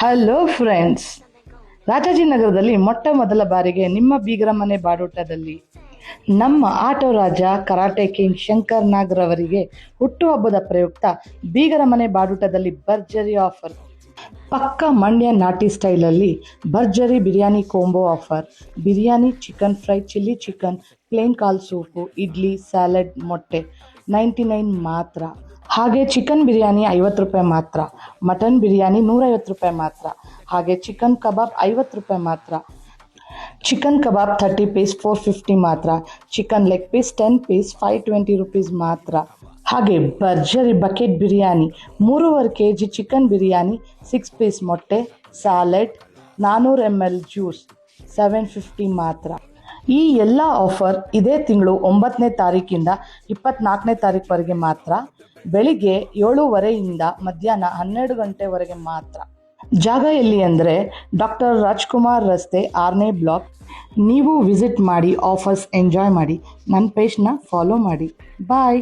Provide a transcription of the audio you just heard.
Hello friends, ರಾಜಾಜಿನಗರದಲ್ಲಿ ಮೊಟ್ಟ ಮೊದಲ ಬಾರಿಗೆ ನಿಮ್ಮ ಬೀಗರ ಮನೆ ಬಾಡೂಟದಲ್ಲಿ ನಮ್ಮ ಆಟೋ ರಾಜ ಕರಾಟೆ ಕಿಂಗ್ ಶಂಕರ್ ನಾಗ್ ರವರಿಗೆ ಹುಟ್ಟುಹಬ್ಬದ ಪ್ರಯುಕ್ತ ಬೀಗರ ಮನೆ ಬಾಡೂಟದಲ್ಲಿ ಭರ್ಜರಿ ಆಫರ್. ಪಕ್ಕ ಮಂಡ್ಯ ನಾಟಿ ಸ್ಟೈಲಲ್ಲಿ ಭರ್ಜರಿ biryani combo offer. Biryani, chicken fry, chilli chicken, plain ಕಾಲ್ ಸೂಪು, ಇಡ್ಲಿ, ಸ್ಯಾಲಡ್, ಮೊಟ್ಟೆ 99 ಮಾತ್ರ. ಹಾಗೆ ಚಿಕನ್ ಬಿರಿಯಾನಿ 50 ರೂಪಾಯಿ ಮಾತ್ರ, ಮಟನ್ ಬಿರಿಯಾನಿ 150 ರೂಪಾಯಿ ಮಾತ್ರ, ಹಾಗೆ ಚಿಕನ್ ಕಬಾಬ್ 50 ರೂಪಾಯಿ ಮಾತ್ರ, ಚಿಕನ್ ಕಬಾಬ್ 30 ಪೀಸ್ 450 ಮಾತ್ರ, chicken leg piece 10 piece 520 rupees ಮಾತ್ರ. ಹಾಗೆ ಭರ್ಜರಿ bucket biryani 3.5 kg chicken biryani, 6 piece ಮೊಟ್ಟೆ, ಸ್ಯಾಲೆಡ್, 400 ml ಜ್ಯೂಸ್ 750 ಮಾತ್ರ. ಈ ಎಲ್ಲ ಆಫರ್ ಇದೇ ತಿಂಗಳು 9ನೇ ತಾರೀಕಿಂದ 24ನೇ ತಾರೀಕುವರೆಗೆ ಮಾತ್ರ. ಬೆಳಿಗ್ಗೆ 7:30 ಮಧ್ಯಾಹ್ನ 12 ಗಂಟೆವರೆಗೆ ಮಾತ್ರ. ಜಾಗ ಎಲ್ಲಿ ಅಂದರೆ ಡಾಕ್ಟರ್ ರಾಜ್ಕುಮಾರ್ ರಸ್ತೆ 6ನೇ ಬ್ಲಾಕ್. ನೀವು ವಿಸಿಟ್ ಮಾಡಿ, ಆಫರ್ಸ್ ಎಂಜಾಯ್ ಮಾಡಿ. ನನ್ನ ಪೇಜ್ನ ಫಾಲೋ ಮಾಡಿ. ಬಾಯ್.